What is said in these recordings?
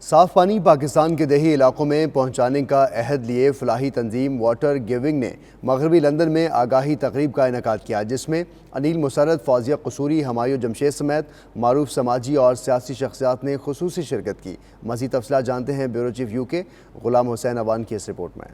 صاف پانی پاکستان کے دیہی علاقوں میں پہنچانے کا عہد لیے فلاحی تنظیم واٹر گیونگ نے مغربی لندن میں آگاہی تقریب کا انعقاد کیا، جس میں انیل مسرت، فوزیہ قصوری، ہمایوں جمشید سمیت معروف سماجی اور سیاسی شخصیات نے خصوصی شرکت کی۔ مزید تفصیلات جانتے ہیں بیورو چیف UK غلام حسین اوان کی اس رپورٹ میں۔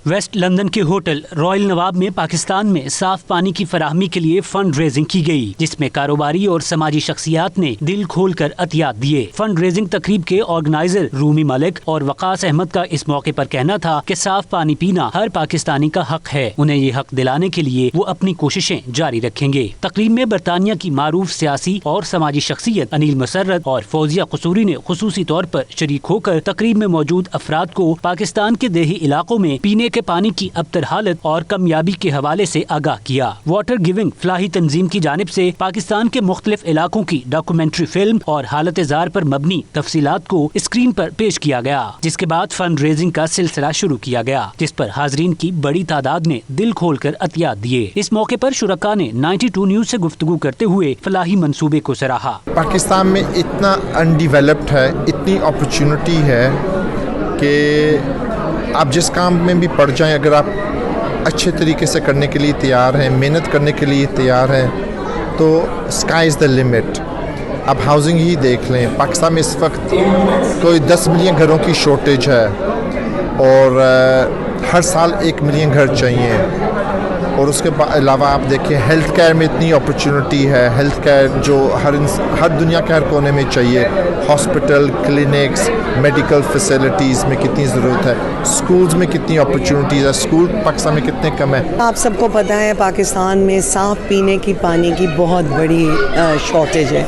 ویسٹ لندن کے ہوٹل رائل نواب میں پاکستان میں صاف پانی کی فراہمی کے لیے فنڈ ریزنگ کی گئی، جس میں کاروباری اور سماجی شخصیات نے دل کھول کر عطیات دیے۔ فنڈ ریزنگ تقریب کے آرگنائزر رومی ملک اور وقاص احمد کا اس موقع پر کہنا تھا کہ صاف پانی پینا ہر پاکستانی کا حق ہے، انہیں یہ حق دلانے کے لیے وہ اپنی کوششیں جاری رکھیں گے۔ تقریب میں برطانیہ کی معروف سیاسی اور سماجی شخصیت انیل مسرت اور فوزیہ قصوری نے خصوصی طور پر شریک ہو کر تقریب میں موجود افراد کو پاکستان کے دیہی علاقوں میں پینے کے پانی کی ابتر حالت اور کمیابی کے حوالے سے آگاہ کیا۔ واٹر گیونگ فلاحی تنظیم کی جانب سے پاکستان کے مختلف علاقوں کی ڈاکومنٹری فلم اور حالت زار پر مبنی تفصیلات کو اسکرین پر پیش کیا گیا، جس کے بعد فنڈ ریزنگ کا سلسلہ شروع کیا گیا، جس پر حاضرین کی بڑی تعداد نے دل کھول کر عطیات دیے۔ اس موقع پر شرکاء نے 92 نیوز سے گفتگو کرتے ہوئے فلاحی منصوبے کو سراہا۔ پاکستان میں اتنا انڈیولپڈ ہے، اتنی اپرچونٹی ہے کہ آپ جس کام میں بھی پڑ جائیں، اگر آپ اچھے طریقے سے کرنے کے لیے تیار ہیں، محنت کرنے کے لیے تیار ہیں، تو اسکائی از دا لمٹ۔ آپ ہاؤسنگ ہی دیکھ لیں، پاکستان میں اس وقت کوئی 10 ملین گھروں کی شارٹیج ہے اور ہر سال 1 ملین گھر چاہیے۔ اور اس کے علاوہ آپ دیکھیں ہیلتھ کیئر میں اتنی اپرچونٹی ہے، ہیلتھ کیئر جو ہر دنیا کے ہر کونے میں چاہیے، ہاسپٹل، کلینکس، میڈیکل فیسلٹیز میں کتنی ضرورت ہے، اسکولز میں کتنی اپرچونٹیز ہے، اسکول پاکستان میں کتنے کم ہے۔ آپ سب کو پتہ ہے پاکستان میں صاف پینے کی پانی کی بہت بڑی شارٹیج ہے،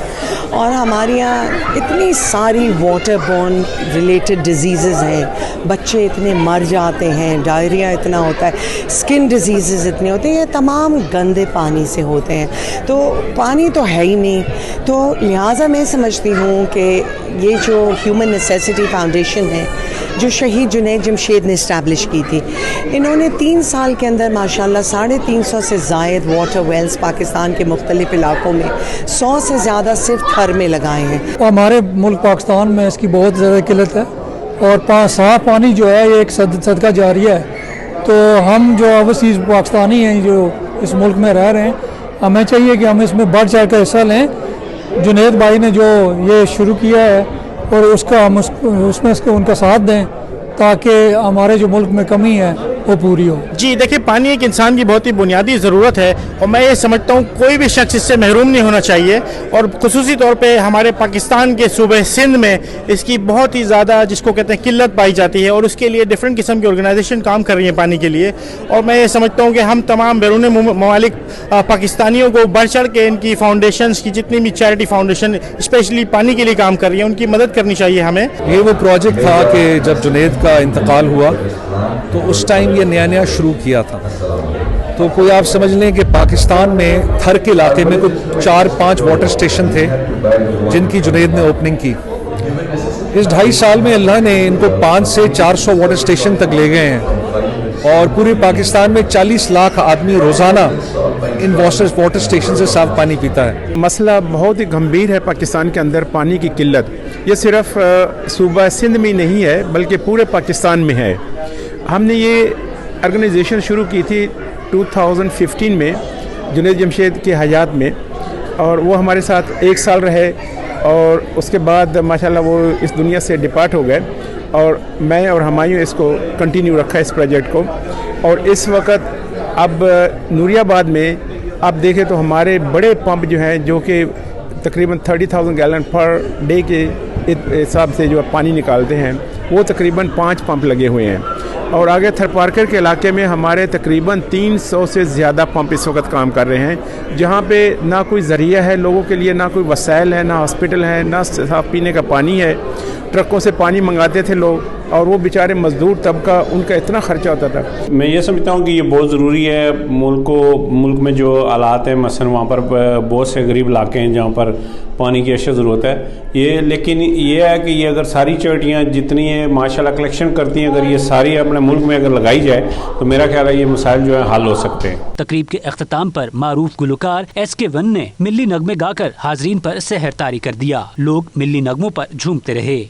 اور ہمارے یہاں اتنی ساری واٹر بورن ریلیٹڈ ڈیزیزز ہیں، بچے اتنے مر جاتے ہیں، ڈائریا اتنا ہوتا ہے، اسکن ڈیزیزز اتنے ہوتے ہیں، یہ تمام گندے پانی سے ہوتے ہیں۔ تو پانی تو ہے ہی نہیں، تو لہٰذا میں سمجھتی ہوں کہ یہ جو ہیومن نیسیسٹی فاؤنڈیشن ہے، جو شہید جنید جمشید نے اسٹیبلش کی تھی، انہوں نے 3 سال کے اندر ماشاءاللہ 350 سے زائد واٹر ویلز پاکستان کے مختلف علاقوں میں 100 سے زیادہ صرف تھر میں لگائے ہیں۔ ہمارے ملک پاکستان میں اس کی بہت زیادہ قلت ہے، اور صاف پانی جو ہے یہ ایک صدقہ جاریہ ہے۔ تو ہم جو اوورسیز پاکستانی ہیں جو اس ملک میں رہ رہے ہیں، ہمیں چاہیے کہ ہم اس میں بڑھ چڑھ کر حصہ لیں۔ جنید بھائی نے جو یہ شروع کیا ہے، اور اس میں ان کا ساتھ دیں تاکہ ہمارے جو ملک میں کمی ہے وہ پوری ہو۔ جی دیکھیں، پانی ایک انسان کی بہت ہی بنیادی ضرورت ہے، اور میں یہ سمجھتا ہوں کوئی بھی شخص اس سے محروم نہیں ہونا چاہیے، اور خصوصی طور پہ ہمارے پاکستان کے صوبہ سندھ میں اس کی بہت ہی زیادہ جس کو کہتے ہیں قلت پائی جاتی ہے، اور اس کے لیے ڈفرینٹ قسم کی آرگنائزیشن کام کر رہی ہیں پانی کے لیے۔ اور میں یہ سمجھتا ہوں کہ ہم تمام بیرون ممالک پاکستانیوں کو بڑھ چڑھ کے ان کی فاؤنڈیشنز کی جتنی بھی چیریٹی فاؤنڈیشن اسپیشلی پانی کے لیے کام کر رہی ہیں، ان کی مدد کرنی چاہیے ہمیں۔ یہ وہ پروجیکٹ تھا کہ جب جنید کا انتقال ہوا تو اس ٹائم یہ نیا شروع کیا تھا، تو کوئی آپ سمجھ لیں کہ پاکستان میں تھر کے علاقے میں کوئی 4-5 واٹر اسٹیشن تھے جن کی جنید نے اوپننگ کی۔ اس 2.5 سال میں اللہ نے ان کو 500 سے 400 واٹر اسٹیشن تک لے گئے ہیں، اور پورے پاکستان میں 40 لاکھ آدمی روزانہ ان واٹر اسٹیشن سے صاف پانی پیتا ہے۔ مسئلہ بہت ہی گمبھیر ہے پاکستان کے اندر پانی کی قلت۔ یہ صرف صوبہ سندھ میں نہیں ہے بلکہ پورے پاکستان میں ہے۔ ہم نے یہ آرگنائزیشن شروع کی تھی 2015 میں جنید جمشید کے حیات میں، اور وہ ہمارے ساتھ 1 سال رہے، اور اس کے بعد ماشاءاللہ وہ اس دنیا سے ڈپارٹ ہو گئے، اور میں اور ہمایوں اس کو کنٹینیو رکھا اس پروجیکٹ کو۔ اور اس وقت اب نوری آباد میں آپ دیکھیں تو ہمارے بڑے پمپ جو ہیں، جو کہ تقریباً 30,000 گیلن پر ڈے کے حساب سے جو پانی نکالتے ہیں، وہ تقریباً 5 پمپ لگے ہوئے ہیں۔ اور آگے تھرپارکر کے علاقے میں ہمارے تقریباً 300 سے زیادہ پمپ اس وقت کام کر رہے ہیں، جہاں پہ نہ کوئی ذریعہ ہے لوگوں کے لیے، نہ کوئی وسائل ہے، نہ ہاسپٹل ہے، نہ صاف پینے کا پانی ہے۔ ٹرکوں سے پانی منگاتے تھے لوگ، اور وہ بیچارے مزدور طبقہ، ان کا اتنا خرچہ ہوتا تھا۔ میں یہ سمجھتا ہوں کہ یہ بہت ضروری ہے ملک میں جو حالات ہیں، مثلا وہاں پر بہت سے غریب علاقے ہیں جہاں پر پانی کی اشد ضرورت ہے، لیکن یہ ہے کہ یہ اگر ساری چیریٹیاں جتنی ہیں ماشاءاللہ کلیکشن کرتی ہیں، اگر یہ ساری اپنے ملک میں اگر لگائی جائے تو میرا خیال ہے یہ مسائل جو ہیں حل ہو سکتے ہیں۔ تقریب کے اختتام پر معروف گلوکار SK1 نے ملی نغمے گا کر حاضرین پر سحر طاری کر دیا، لوگ ملی نغموں پر جھومتے رہے۔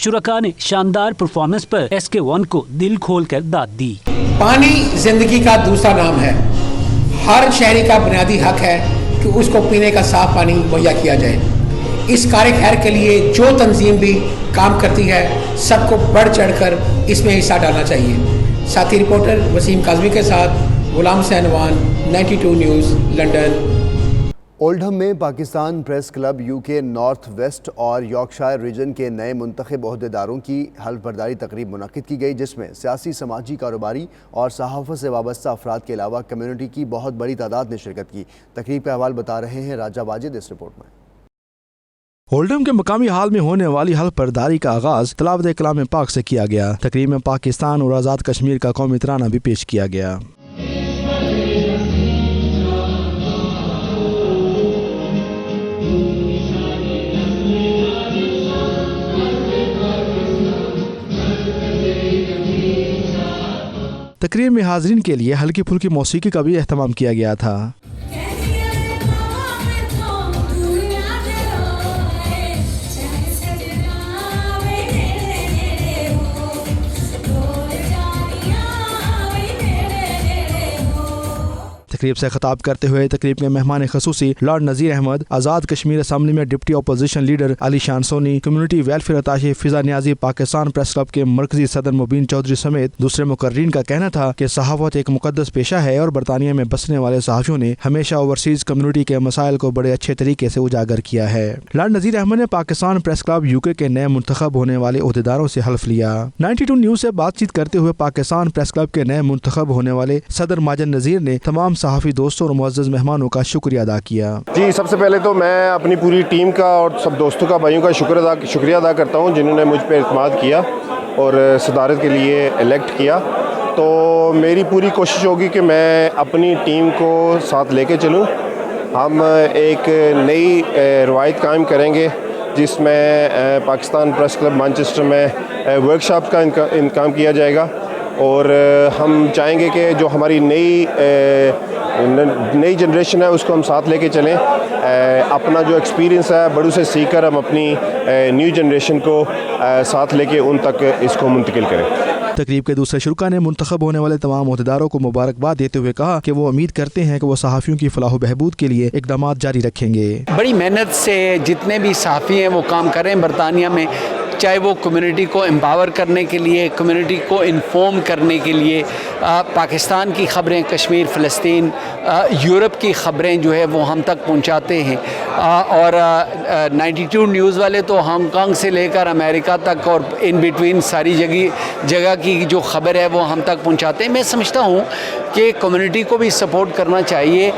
शुरका ने शानदार परफॉर्मेंस पर SK1 को दिल खोल कर दाद दी। पानी जिंदगी का दूसरा नाम है। हर शहरी का बुनियादी हक है कि उसको पीने का साफ पानी मुहैया किया जाए। इस कार्य खैर के लिए जो तंजीम भी काम करती है, सबको बढ़ चढ़कर इसमें हिस्सा डालना चाहिए। साथी रिपोर्टर वसीम काजमी के साथ गुलाम सहनवान, 92 न्यूज़, लंदन। ओल्डहम में Pakistan press club UK north west और यॉर्कशायर रीजन के नए मुंतखब ओहदेदारों की हल्फ बर्दारी तकरीब मुनक्किद की गई, जिसमें सियासी, समाजी, कारोबारी और सहाफ़त से वाबस्ता अफराद के अलावा कम्यूनिटी की बहुत बड़ी तादाद ने शिरकत की। तकरीब का अहवाल बता रहे हैं राजा वाजिद इस रिपोर्ट में। ओल्डहम के मकामी हाल में होने वाली हल्फ बर्दारी का आगाज तिलावत कलाम पाक से किया गया। तकरीब में पाकिस्तान और आज़ाद कश्मीर का कौमी तराना भी पेश किया गया। तकरीब में हाज़रीन के लिए हल्की फुल्की मौसीकी का भी एहतमाम किया गया था। तकरीब से खिताब करते हुए तकरीब के मेहमान खसूसी लॉर्ड नज़ीर अहमद, आज़ाद कश्मीर असम्बली में डिप्टी अपोजिशन लीडर अली शान सोनी, कम्युनिटी वेलफेयर अताशे फिजा नियाजी, पाकिस्तान प्रेस क्लब के मरकजी सदर मुबीन चौधरी समेत दूसरे मुकर्रीन का कहना था कि सहाफ़त एक मुकद्दस पेशा है और बरतानिया में बसने वाले सहाफ़ियों ने हमेशा ओवरसीज़ कम्युनिटी के मसाइल को बड़े अच्छे तरीके से उजागर किया है। लॉर्ड नज़ीर अहमद ने पाकिस्तान प्रेस क्लब यूके के नए मुंतखब होने वाले ओहदेदारों से हल्फ लिया। 92 न्यूज़ से बातचीत करते हुए पाकिस्तान प्रेस क्लब के नए मुंतखब होने वाले सदर माजिद नज़ीर ने तमाम सहाफ़ी दोस्तों और मुअज़्ज़ज़ मेहमानों का शुक्रिया अदा किया। जी, सबसे पहले तो मैं अपनी पूरी टीम का और सब दोस्तों का, भाइयों का शुक्रिया अदा करता हूँ जिन्होंने मुझ पर एतमाद किया और सदारत के लिए इलेक्ट किया। तो मेरी पूरी कोशिश होगी कि मैं अपनी टीम को साथ लेके चलूँ। हम एक नई रवायत कायम करेंगे जिसमें पाकिस्तान प्रेस क्लब मैनचेस्टर में वर्कशॉप का इंतकाम किया जाएगा और हम चाहेंगे कि जो हमारी नई जनरेशन है उसको हम साथ लेके चलें। अपना जो एक्सपीरियंस है बड़ों से सीख कर हम अपनी न्यू जनरेशन को साथ लेके उन तक इसको मुंतकिल करें। तकरीब के दूसरे शुरका ने मुंतखब होने वाले तमाम ओहदेदारों को मुबारकबाद देते हुए कहा कि वो उम्मीद करते हैं कि वो सहाफ़ियों की फलाह बहबूद के लिए इक़दामात जारी रखेंगे। बड़ी मेहनत से जितने भी सहाफ़ी हैं वो काम कर रहे हैं बरतानिया में, चाहे वो कम्युनिटी को एम्पावर करने के लिए, कम्युनिटी को इन्फॉर्म करने के लिए, पाकिस्तान की ख़बरें, कश्मीर, फ़लस्तीन, यूरोप की ख़बरें जो है वो हम तक पहुंचाते हैं। और 92 न्यूज़ वाले तो हांगकांग से लेकर अमेरिका तक और इन बिटवीन सारी जगह की जो ख़बर है वो हम तक पहुंचाते हैं। मैं समझता हूँ कि कम्युनिटी को भी सपोर्ट करना चाहिए,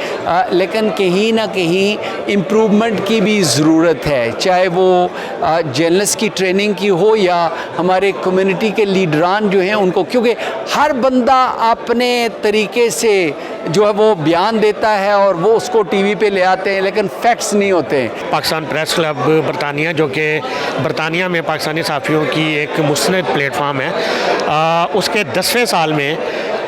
लेकिन कहीं ना कहीं इम्प्रूवमेंट की भी ज़रूरत है, चाहे वो जर्नलिस्ट की ट्रेनिंग की हो या हमारे कम्युनिटी के लीडरान जो हैं उनको, क्योंकि हर बंदा अपने तरीके से जो है वो बयान देता है और वो उसको टीवी पे ले आते हैं, लेकिन फैक्ट्स नहीं होते हैं। पाकिस्तान प्रेस क्लब बरतानिया, जो कि बरतानिया में पाकिस्तानी सहाफ़ियों की एक मुस्नद प्लेटफार्म है, उसके 10वें साल में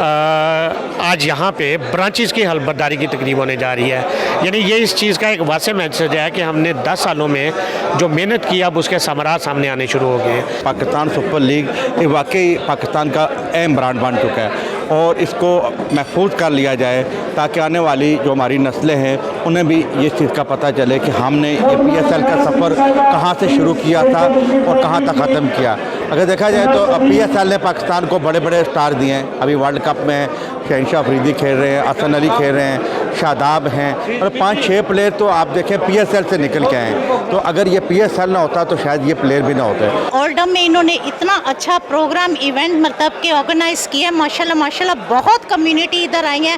आज यहाँ पे ब्रांचेस की हल्फ बर्दारी की तकरीब होने जा रही है। यानी ये इस चीज़ का एक वाज़ेह मैसेज है कि हमने 10 सालों में जो मेहनत की अब उसके समरात सामने आने शुरू हो गए। पाकिस्तान सुपर लीग ये वाकई पाकिस्तान का अहम ब्रांड बन चुका है और इसको महफूज कर लिया जाए ताकि आने वाली जो हमारी नस्लें हैं उन्हें भी ये चीज़ का पता चले कि हमने ये PSL का सफ़र कहाँ से शुरू किया था और कहाँ तक ख़त्म किया। अगर देखा जाए तो PSL ने पाकिस्तान को बड़े बड़े स्टार दिए हैं। अभी वर्ल्ड कप में शहनशाह अफरीदी खेल रहे हैं, हसन अली खेल रहे हैं, शादाब हैं और 5-6 प्लेयर तो आप देखें PSL से निकल के आए हैं। तो अगर ये PSL ना होता तो शायद ये प्लेयर भी ना होते। ओल्डहम में इन्होंने इतना अच्छा प्रोग्राम इवेंट मतलब के ऑर्गेनाइज़ किया, माशाल्लाह बहुत कम्युनिटी इधर आई है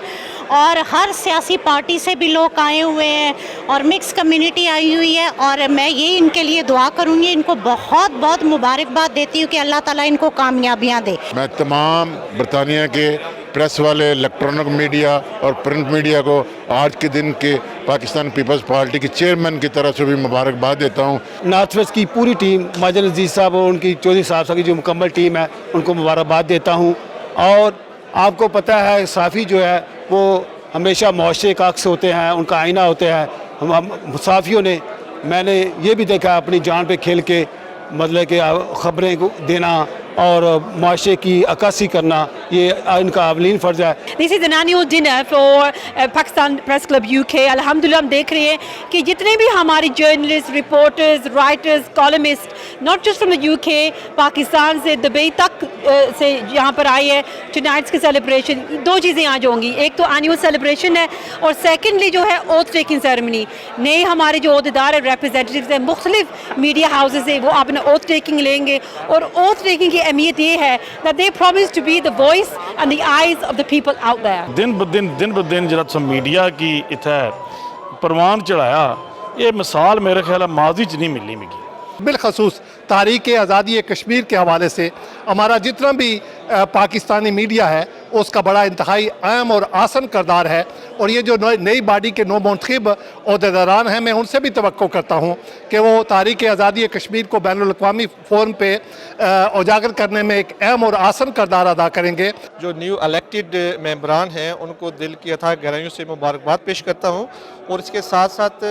और हर सियासी पार्टी से भी लोग आए हुए हैं और मिक्स कम्युनिटी आई हुई है। और मैं ये इनके लिए दुआ करूँगी, इनको बहुत बहुत मुबारकबाद देती हूँ कि अल्लाह ताला इनको कामयाबियाँ दे। मैं तमाम बरतानिया के प्रेस वाले, इलेक्ट्रॉनिक मीडिया और प्रिंट मीडिया को आज के दिन के पाकिस्तान पीपल्स पार्टी के चेयरमैन की तरफ से भी मुबारकबाद देता हूँ। नॉर्थ वेस्ट की पूरी टीम, माजिद अजीज़ साहब और उनकी चौधरी साहब की जो मुकम्मल टीम है उनको मुबारकबाद देता हूँ। और आपको पता है सहाफ़ी जो है वो हमेशा मुआशरे का अक्स होते हैं, उनका आईना होते हैं। हम सहाफ़ियों ने, मैंने ये भी देखा अपनी जान पे खेल के मतलब कि ख़बरें को देना और माशरे की अक्कासी करना, ये इनका अवलीन फ़र्ज़ है। This is an annual dinner for Pakistan Press Club UK. अल्हम्दुलिल्लाह हम देख रहे हैं कि जितने भी हमारे journalist, reporters, writers, columnist, not just from the UK, Pakistan से दुबई तक से यहाँ पर आए हैं। टुनाइट्स की सेलिब्रेशन, दो चीज़ें आज होंगी, एक तो एनुअल सेलिब्रेशन है और सेकेंडली जो है ओथ टेकिंग सेरेमनी। नए हमारे जो अहदेदार है, रिप्रेजेंटेटिव्स हैं मुख्तलिफ मीडिया हाउसेस से, वो अपना ओथ टेकिंग लेंगे और ओथ टेकिंग की अहमियत ये है that they promise to be the voice and the eyes of the people out there. दिन ब दिन जरा मीडिया की इत्थै परवान चढ़ाया, ये मिसाल मेरे ख्याल माजी च नहीं मिलनी मिगी। बिलखसूस तारीख़ आज़ादी कश्मीर के हवाले से हमारा जितना भी पाकिस्तानी मीडिया है उसका बड़ा इंतहाई अहम और आसन किरदार है, और ये जो नई बॉडी के नौ मुंतखब अहदेदारान हैं, मैं उनसे भी तवक्को करता हूँ कि वो तारीख़ आज़ादी कश्मीर को बैनुल-अक़वामी फ़ोरम पे उजागर करने में एक अहम और आसन किरदार अदा करेंगे। जो न्यू इलेक्टेड मेंबरान हैं उनको दिल की अथाह गहराइयों से मुबारकबाद पेश करता हूँ, और इसके साथ साथ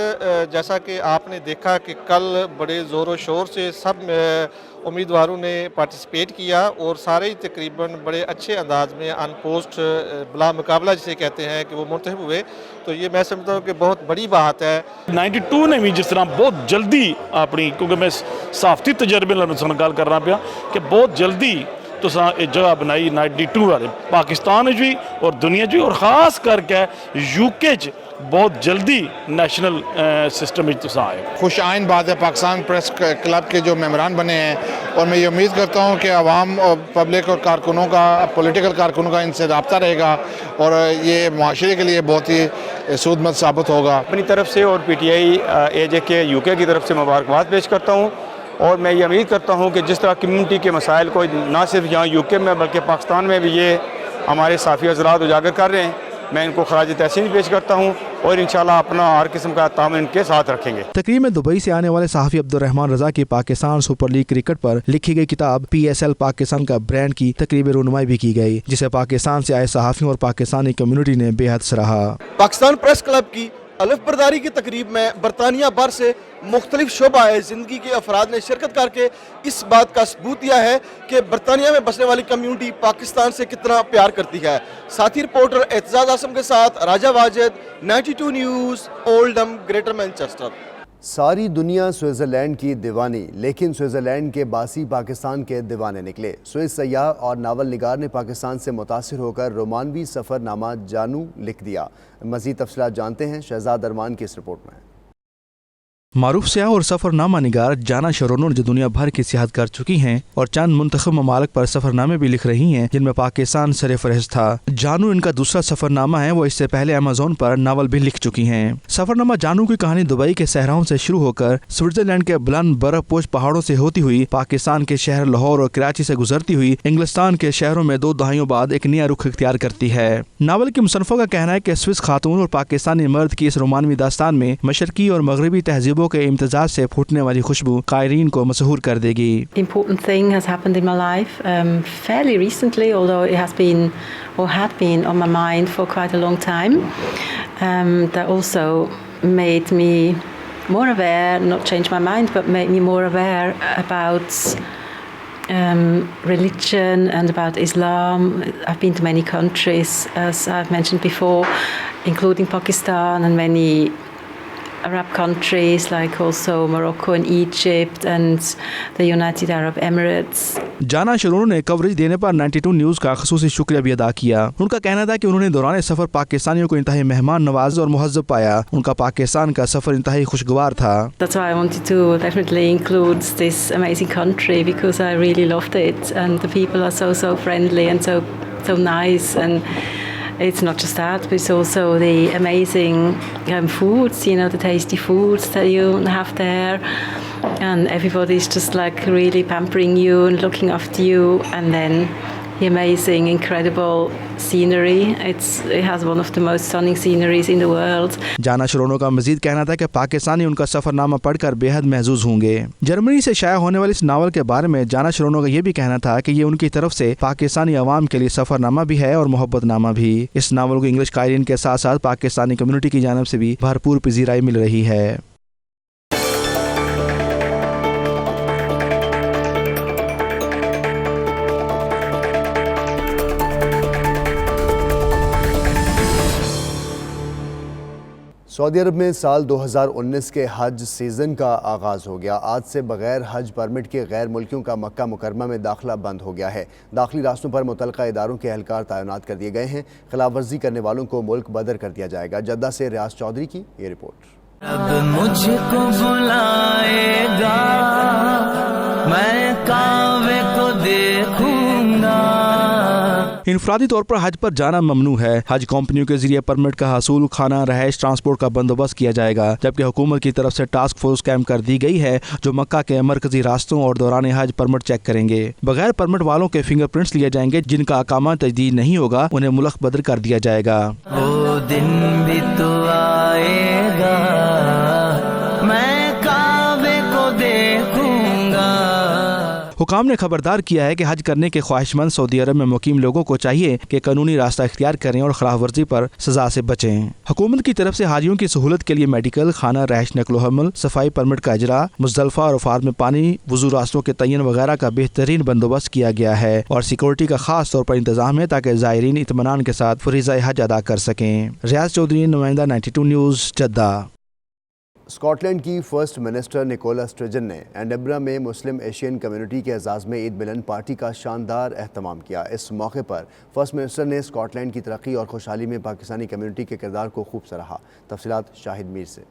जैसा कि आपने देखा कि कल बड़े ज़ोर शोर से सब उम्मीदवारों ने पार्टिसिपेट किया और सारे ही तकरीबन बड़े अच्छे अंदाज में अनपोस्ट बला मुकाबला जिसे कहते हैं कि वो मुंतखब हुए, तो ये मैं समझता हूँ कि बहुत बड़ी बात है। 92 ने भी जिस तरह बहुत जल्दी अपनी, क्योंकि मैं सहाफती तजर्बे नाल गल करना पिया कि बहुत जल्दी तुसां ये जगह बनाई 92 वाले पाकिस्तान भी और दुनिया भी, और ख़ास करके यूके च बहुत जल्दी नेशनल सिस्टम में तुसां आए। खुश आइन बात है पाकिस्तान प्रेस क्लब के जो मेंबरान बने हैं, और मैं ये उम्मीद करता हूँ कि आवाम और पब्लिक और कारकुनों का, पॉलिटिकल कारकुनों का इनसे रब्ता रहेगा और ये माशरे के लिए बहुत ही सूदमंद साबित होगा। अपनी तरफ से और PTI AJK UK की तरफ से मुबारकबाद पेश करता हूँ, और मैं ये उम्मीद करता हूँ कि जिस तरह कम्युनिटी के मसाइल को ना सिर्फ यहाँ UK में बल्कि पाकिस्तान में भी ये हमारे साफ़ी हज़रात उजागर कर रहे हैं, मैं इनको खराज तहसीन पेश करता हूँ और इंशाल्लाह अपना हर किस्म का ताउन इनके साथ रखेंगे। तकरीब में दुबई से आने वाले सहाफ़ी अब्दुर्रहमान रज़ा की पाकिस्तान सुपर लीग क्रिकेट पर लिखी गई किताब PSL पाकिस्तान का ब्रांड की तकरीब रुनमाई भी की गई, जिसे पाकिस्तान से आए सहाफ़ियों और पाकिस्तानी कम्युनिटी ने बेहद सराहा। पाकिस्तान प्रेस क्लब की अलफ बरदारी की तकरीब में बरतानिया भर से मुख्तलिफ शोबा ज़िंदगी के अफराद ने शिरकत करके इस बात का सबूत दिया है कि बरतानिया में बसने वाली कम्यूनिटी पाकिस्तान से कितना प्यार करती है। साथी रिपोर्टर एतजाज आसम के साथ Raja Wajid, 92 news, Oldham, Greater Manchester. सारी दुनिया स्विट्ज़रलैंड की दीवानी, लेकिन स्विट्ज़रलैंड के बासी पाकिस्तान के दीवाने निकले। स्विस सयाह और नावल निगार ने पाकिस्तान से मुतासिर होकर रोमानवी सफ़रनामा जानू लिख दिया। मज़ीद तफसीलात जानते हैं शहजाद अरमान की इस रिपोर्ट में। मारूफ सियाह और सफ़रनामा निगार जाना शरोनो जो दुनिया भर की सियाहत कर चुकी हैं और चंद मुंतखब ममालिक पर सफ़रनामे भी लिख रही हैं, जिनमें पाकिस्तान सरफ़हरिस्त था। जानू इनका दूसरा सफ़रनामा है, वो इससे पहले अमेज़ोन पर नावल भी लिख चुकी हैं। सफ़रनामा जानू की कहानी दुबई के सहराओं से शुरू होकर स्विट्ज़रलैंड के बुलंद बर्फ़पोश पहाड़ों से होती हुई पाकिस्तान के शहर लाहौर और कराची से गुजरती हुई इंग्लिस्तान के शहरों में 2 दहाइयों बाद एक नया रुख इख्तियार करती है। नावल के मुसन्निफ़ों का कहना है कि स्विस खातून और पाकिस्तानी मर्द की इस रोमानवी दास्तान में मशरकी और मगरबी तहजीबों के इम्तिजाज से फूटने वाली खुशबू कायरीन को मशहूर कर देगी। Important thing has happened in my life fairly recently, although it has been or had been on my mind for quite a long time. That also made me more aware, not change my mind, but made me more aware about religion and about Islam. I've been to many countries, as I've mentioned before, including Pakistan and many Arab countries like also Morocco and Egypt and the United Arab Emirates. जाना शरोनो ने coverage देने पर 92 news का ख़ुसूसी शुक्रिया भी अदा किया। उनका कहना था कि उन्होंने दौरान सफ़र पाकिस्तानियों को इंतहाई मेहमान नवाज और मुहज़्ज़ब पाया। उनका पाकिस्तान का सफ़र इंतहाई खुशगवार था। That's why I wanted to definitely include this amazing country because I really loved it and the people are so friendly and so nice, and it's not just that, but it's also the amazing foods, you know, the tasty foods that you have there, and everybody's just like really pampering you and looking after you, and then the amazing, incredible scenery. It has one of the most stunning sceneries in the world. जाना शरोनो का मजीद कहना था कि पाकिस्तानी उनका सफरनामा पढ़कर बेहद महजूज होंगे। Germany से शाया होने वाले इस नावल के बारे में जाना शरोनो का ये भी कहना था कि ये उनकी तरफ से पाकिस्तानी अवाम के लिए सफरनामा भी है और मोहब्बतनामा भी। इस नावल को इंग्लिश कायरीन के साथ साथ पाकिस्तानी कम्युनिटी की जानिब से भी भरपूर पजीराई मिल रही है। سعودی عرب میں سال 2019 کے حج سیزن کا آغاز ہو گیا۔ آج سے بغیر حج پرمٹ کے غیر ملکیوں کا مکہ مکرمہ میں داخلہ بند ہو گیا ہے۔ داخلی راستوں پر متعلقہ اداروں کے اہلکار تعینات کر دیے گئے ہیں۔ خلاف ورزی کرنے والوں کو ملک بدر کر دیا جائے گا۔ جدہ سے ریاض چودھری کی یہ رپورٹ۔ اب مجھ کو بلائے گا میں کعبے کو دیکھوں گا۔ انفرادی طور پر حج پر جانا ممنوع ہے۔ حج کمپنیوں کے ذریعے پرمٹ کا حصول، کھانا، رہائش، ٹرانسپورٹ کا بندوبست کیا جائے گا، جبکہ حکومت کی طرف سے ٹاسک فورس قائم کر دی گئی ہے جو مکہ کے مرکزی راستوں اور دوران حج پرمٹ چیک کریں گے۔ بغیر پرمٹ والوں کے فنگر پرنٹس لیے جائیں گے، جن کا اقامہ تجدید نہیں ہوگا انہیں ملک بدر کر دیا جائے گا۔ وہ دن بھی تو آئے گا میں کعبے کو دیکھوں گا۔ حکام نے خبردار کیا ہے کہ حج کرنے کے خواہش مند سعودی عرب میں مقیم لوگوں کو چاہیے کہ قانونی راستہ اختیار کریں اور خلاف ورزی پر سزا سے بچیں۔ حکومت کی طرف سے حاجیوں کی سہولت کے لیے میڈیکل، کھانا، رہائش، نقل و حمل، صفائی پرمٹ کا اجرا، مزدلفہ اور عرفات میں پانی، وضو راستوں کے تعین وغیرہ کا بہترین بندوبست کیا گیا ہے اور سیکورٹی کا خاص طور پر انتظام ہے تاکہ زائرین اطمینان کے ساتھ فریضہ حج ادا کر سکیں۔ ریاض چودھری، نمائندہ 92 نیوز، جدہ۔ اسکاٹ لینڈ کی فرسٹ منسٹر نکولا اسٹرجن نے ایڈنبرا میں مسلم ایشین کمیونٹی کے اعزاز میں عید ملن پارٹی کا شاندار اہتمام کیا۔ اس موقع پر فرسٹ منسٹر نے اسکاٹ لینڈ کی ترقی اور خوشحالی میں پاکستانی کمیونٹی کے کردار کو خوب سراہا۔ تفصیلات شاہد میر سے۔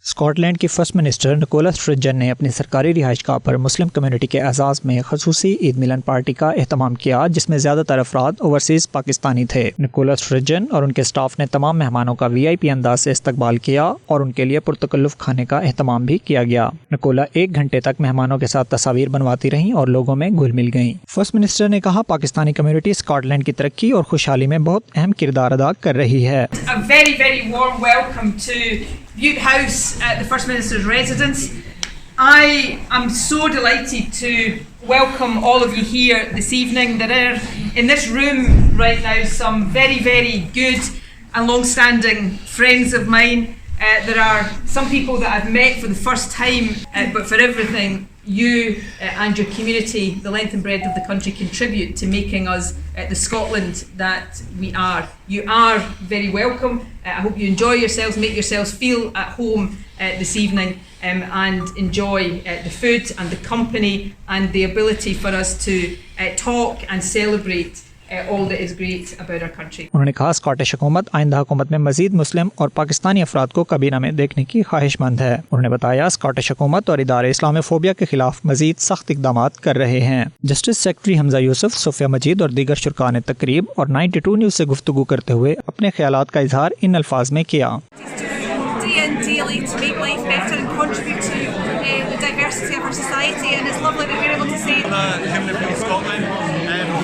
اسکاٹ لینڈ کی فرسٹ منسٹر نکولا اسٹرجن نے اپنی سرکاری رہائش گاہ پر مسلم کمیونٹی کے اعزاز میں خصوصی عید ملن پارٹی کا اہتمام کیا، جس میں زیادہ تر افراد اوورسیز پاکستانی تھے۔ نکولا اسٹرجن اور ان کے سٹاف نے تمام مہمانوں کا VIP انداز سے استقبال کیا اور ان کے لیے پرتکلف کھانے کا اہتمام بھی کیا گیا۔ نکولا 1 گھنٹے تک مہمانوں کے ساتھ تصاویر بنواتی رہیں اور لوگوں میں گھل مل گئیں۔ فرسٹ منسٹر نے کہا پاکستانی کمیونٹی اسکاٹ لینڈ کی ترقی اور خوشحالی میں بہت اہم کردار ادا کر رہی ہے۔ Bute House at the First Minister's residence. I am so delighted to welcome all of you here this evening. There are in this room right now some very, very good and long-standing friends of mine. There are some people that I've met for the first time, but for everything you and your community, the length and breadth of the country, contribute to making us the Scotland that we are. You are very welcome. I hope you enjoy yourselves, make yourselves feel at home this evening, and enjoy the food and the company and the ability for us to talk and celebrate all that is great about our country. انہوں نے کہا Scottish حکومت آئندہ حکومت میں مزید مسلم اور پاکستانی افراد کو کابینہ میں دیکھنے کی خواہش مند ہے۔ انہوں نے بتایا اسکاٹش حکومت اور ادارے اسلامی فوبیا کے خلاف مزید سخت اقدامات کر رہے ہیں۔ جسٹس سیکرٹری حمزہ یوسف، صوفیہ مجید اور دیگر شرکاء تقریب اور 92 نیوز سے گفتگو کرتے ہوئے اپنے خیالات کا اظہار ان الفاظ میں کیا۔ daily to make life better and contribute to the diversity of our society, and it's lovely that we're able to say Hymn of Scotland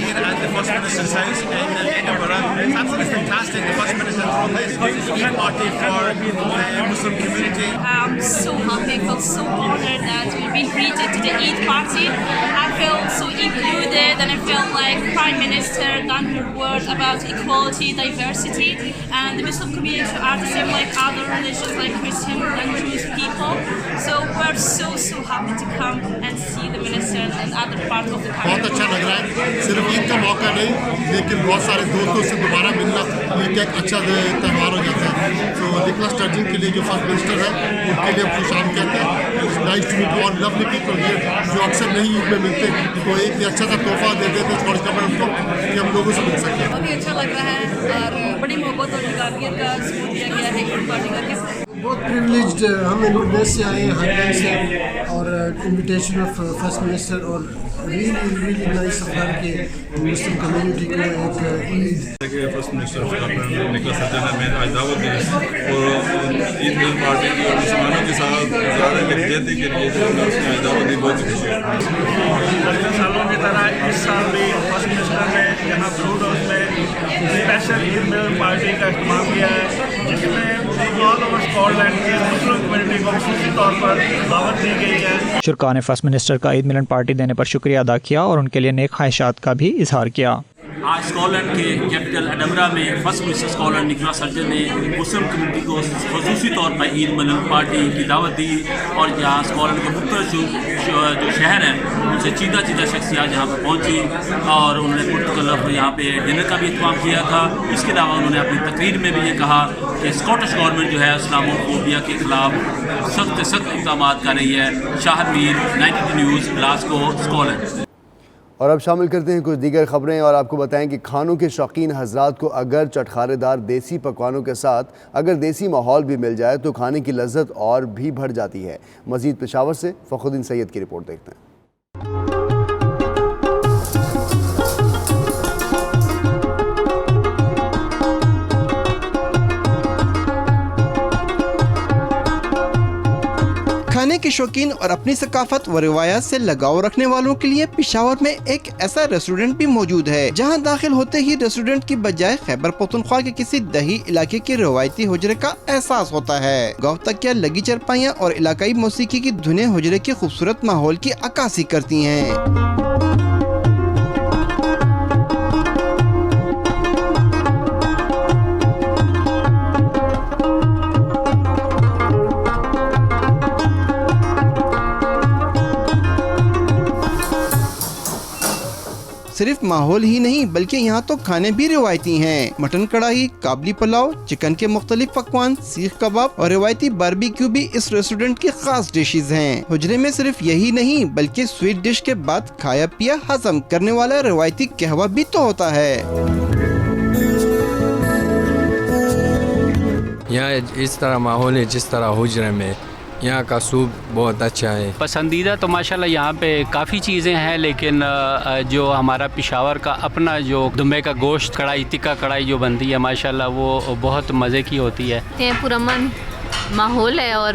here at the First Minister's house in Edinburgh. It's absolutely fantastic. The First Minister thrown this Eid party for the Muslim community. I'm so happy, I feel so honoured that we've been treated to the Eid party. I felt so included and I felt like Prime Minister done her word about equality, diversity, and the Muslim community are the same like other religions like Christian and Jewish people. So we're so happy to come and see the minister and other part of the country. بہت اچھا لگ رہا ہے، صرف عید کا موقع نہیں لیکن بہت سارے دوستوں سے دوبارہ ملنا ایک اچھا تہوار ہو جاتا ہے۔ تو نکولا اسٹرجن کے لیے جو فرسٹ منسٹر ہے ان کے لیے ہم خوش آمد کہتے ہیں۔ Nice to meet all lovely people here جو اکثر نہیں عید میں ملتے، تو ایک اچھا سا تحفہ دے دیتے تھوڑا گورنمنٹ کو کہ ہم لوگوں سے مل سکیں۔ بہت ہی اچھا لگ رہا ہے اور بڑی محبت اور نگاریت کا ثبوت دیا گیا ہے عید پارٹی کا۔ بہت پریولیجڈ ہم انڈونیس سے آئے ہیں، ہائیلینڈ سے، اور انویٹیشن آف فرسٹ منسٹر اور ریلی نائس افراد کے مسلم کمیونٹی کو ایک عید۔ First minister of Scotland Nicola Sturgeon نے ہمیں آج دعوت دی اور عید ملن پارٹی کی اور مسلمانوں کے ساتھ اظہار یکجہتی کے لیے جو ہمیں اس نے آج دعوت دی، بہت خوشی ہے۔ پچھلے سالوں کی طرح اس سال بھی فرسٹ منسٹر نے یہاں بلوڈ ہاؤس میں اسپیشل عید ملن پارٹی کا اہتمام کیا ہے، جس میں آل اوور اسکاٹ لینڈ کی مسلم کمیونٹی کو خصوصی طور پر دعوت دی گئی ہے۔ شرکاء نے فرسٹ منسٹر کا عید ملن پارٹی دینے پر شکریہ ادا کیا اور ان کے لیے نیک خواہشات کا بھی اظہار کیا۔ आज स्कॉटलैंड के कैपिटल एडनबरा में first minister Scotland Nicola Sturgeon ने मुस्लिम कम्युनिटी को खसूसी तौर पर ईद मिलन पार्टी की दावत दी और जहाँ स्कॉटलैंड के मुख्तलिफ जो शहर हैं उनसे चीदा शख्सियात यहाँ पर पहुँची और उन्होंने पुरतकल्लफ यहाँ पे डिनर का भी इंतजाम किया था। इसके अलावा उन्होंने अपनी तकरीर में भी ये कहा कि स्कॉटिश गवर्नमेंट जो है इस्लामोफोबिया के खिलाफ सख्त से सख्त इक़दाम कर रही है। Shahid Mir, 92 news, Glasgow, Scotland. और अब शामिल करते हैं कुछ दीगर खबरें और आपको बताएं कि खानों के शौकीन हजरात को अगर चटखारेदार देसी पकवानों के साथ अगर देसी माहौल भी मिल जाए तो खाने की लज्जत और भी बढ़ जाती है। मज़ीद पेशावर से फ़खरुद्दीन सैयद की रिपोर्ट देखते हैं। खाने के शौकीन और अपनी सकाफत व रिवायात से लगाव रखने वालों के लिए पेशावर में एक ऐसा रेस्टोरेंट भी मौजूद है जहां दाखिल होते ही रेस्टोरेंट की बजाय खैबर पख्तूनख्वा के किसी दही इलाके के रवायती हुजरे का एहसास होता है। गाँव तकिया लगी चरपाइयाँ और इलाकाई मौसीकी की धुनें हुजरे के खूबसूरत माहौल की अक्कासी करती हैं। सिर्फ माहौल ही नहीं बल्कि यहाँ तो खाने भी रिवायती हैं। मटन कढ़ाई, काबली पुलाव, चिकन के मुख्तलिफ पकवान, सीख कबाब और रिवायती बारबेक्यू भी इस रेस्टोरेंट की खास डिशेज हैं। हुजरे में सिर्फ यही नहीं बल्कि स्वीट डिश के बाद खाया पिया हजम करने वाला रिवायती कहवा भी तो होता है। यहाँ इस तरह माहौल है जिस तरह हुजरे में। यहाँ का सूप बहुत अच्छा है। पसंदीदा तो माशाल्लाह यहाँ पे काफ़ी चीज़ें हैं, लेकिन जो हमारा पेशावर का अपना जो दुम्बे का गोश्त कढ़ाई, तिक्का कढ़ाई जो बनती है माशाल्लाह वो बहुत मज़े की होती है। पुरअमन माहौल है और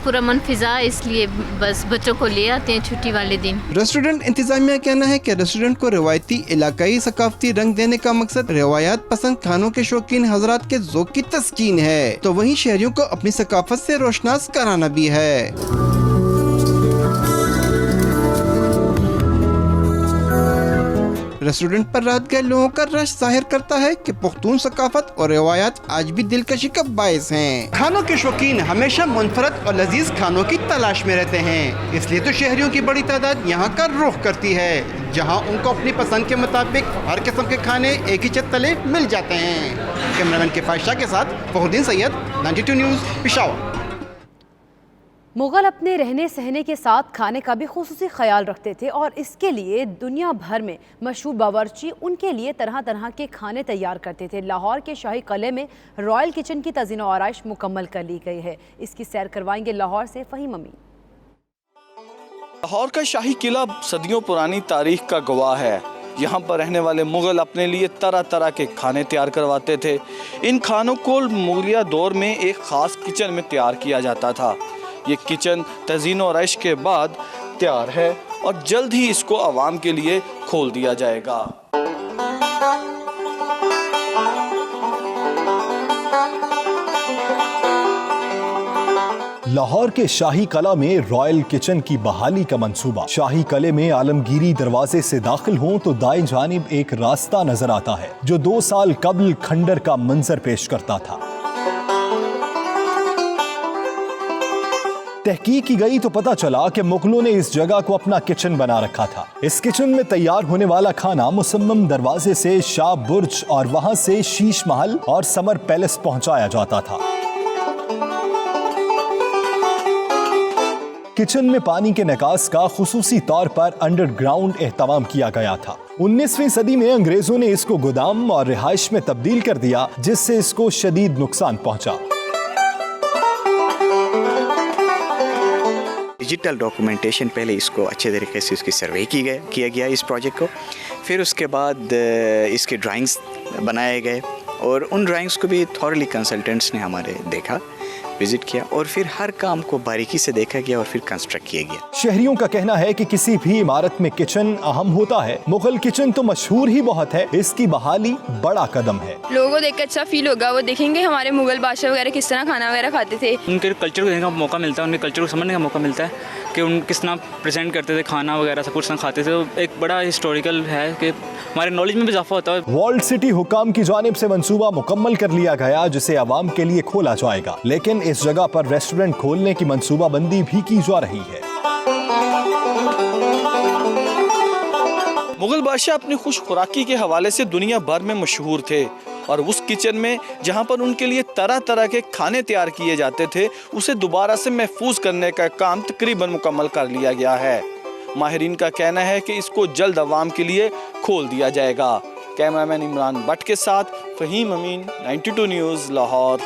पुरअमन फिजा, इसलिए बस बच्चों को ले आते हैं छुट्टी वाले दिन। रेस्टोरेंट इंतजामिया का कहना है कि रेस्टोरेंट को रिवायती इलाकाई सकाफती रंग देने का मकसद रिवायात पसंद खानों के शौकीन हजरात के ज़ौक़ की तस्कीन है, तो वहीं शहरियों को अपनी सकाफत से रोशनास कराना भी है। रेस्टोरेंट पर रात गए लोगों का रश जाहिर करता है कि पुख्तून सकाफत और रिवायात आज भी दिलकशी का बायस हैं। खानों के शौकीन हमेशा मुनफरद और लजीज खानों की तलाश में रहते हैं, इसलिए तो शहरियों की बड़ी तादाद यहाँ का रुख करती है, जहाँ उनको अपनी पसंद के मुताबिक हर किस्म के खाने एक ही छत तले मिल जाते हैं। कैमरामैन के फायशा के साथ फ़खरुद्दीन सैयद, 92 न्यूज़, पेशावर। मुग़ल अपने रहने सहने के साथ खाने का भी खुसूसी ख्याल रखते थे और इसके लिए दुनिया भर में मशहूर बावर्ची उनके लिए तरह तरह के खाने तैयार करते थे। लाहौर के शाही किले में रॉयल किचन की तज़ीन और आराइश मुकम्मल कर ली गई है। इसकी सैर करवाएंगे लाहौर से फ़हीम अमीन। लाहौर का शाही किला सदियों पुरानी तारीख का गवाह है। यहाँ पर रहने वाले मुग़ल अपने लिए तरह तरह के खाने तैयार करवाते थे। इन खानों को मुग़लिया दौर में एक ख़ास किचन में तैयार किया जाता था। ये किचन तज़ीन और आराइश के बाद तैयार है और जल्द ही इसको आवाम के लिए खोल दिया जाएगा। लाहौर के शाही कला में रॉयल किचन की बहाली का मंसूबा। शाही कले में आलमगीरी दरवाजे से दाखिल हों तो दाएं जानिब एक रास्ता नजर आता है जो 2 साल कबल खंडर का मंजर पेश करता था। तहकीक की गई तो पता चला कि मुगलों ने इस जगह को अपना किचन बना रखा था। इस किचन में तैयार होने वाला खाना मुसम्मम दरवाजे से शाह बुर्ज और वहां से शीश महल और समर पैलेस पहुंचाया जाता था। किचन में पानी के निकास का खुसूसी तौर पर अंडरग्राउंड एहतमाम किया गया था। 19वीं सदी में अंग्रेजों ने इसको गोदाम और रिहाइश में तब्दील कर दिया, जिससे इसको शदीद नुकसान पहुंचा। डिजिटल डॉक्यूमेंटेशन पहले इसको अच्छे तरीके से इसकी सर्वे किया गया इस प्रोजेक्ट को, फिर उसके बाद इसके ड्राइंग्स बनाए गए और उन ड्राइंग्स को भी थॉरली कंसल्टेंट्स ने हमारे देखा, विजिट किया और फिर हर काम को बारीकी से देखा गया और फिर कंस्ट्रक्ट किया गया। शहरियों का कहना है कि किसी भी इमारत में किचन अहम होता है। मुगल किचन तो मशहूर ही बहुत है, इसकी बहाली बड़ा कदम है। लोगों को देख कर अच्छा फील होगा, वो देखेंगे हमारे मुगल बादशाह वगैरह किस तरह खाना वगैरह खाते थे। उनके कल्चर को देखने का मौका मिलता है, उनके कल्चर को समझने का मौका मिलता है। کہ ان کس طرح پریزنٹ کرتے تھے کھانا وغیرہ سب کچھ کھاتے تھے. ایک بڑا ہسٹوریکل ہے کہ ہمارے نالج میں بھی اضافہ ہوتا ہے. ورلڈ سٹی حکام کی جانب سے منصوبہ مکمل کر لیا گیا جسے عوام کے لیے کھولا جائے گا, لیکن اس جگہ پر ریسٹورنٹ کھولنے کی منصوبہ بندی بھی کی جا رہی ہے. مغل بادشاہ اپنی خوش خوراکی کے حوالے سے دنیا بھر میں مشہور تھے اور اس کچن میں جہاں پر ان کے لیے طرح طرح کے کھانے تیار کیے جاتے تھے اسے دوبارہ سے محفوظ کرنے کا کام تقریباً مکمل کر لیا گیا ہے. ماہرین کا کہنا ہے کہ اس کو جلد عوام کے لیے کھول دیا جائے گا. کیمرہ مین عمران بٹ کے ساتھ فہیم امین، 92 نیوز، لاہور.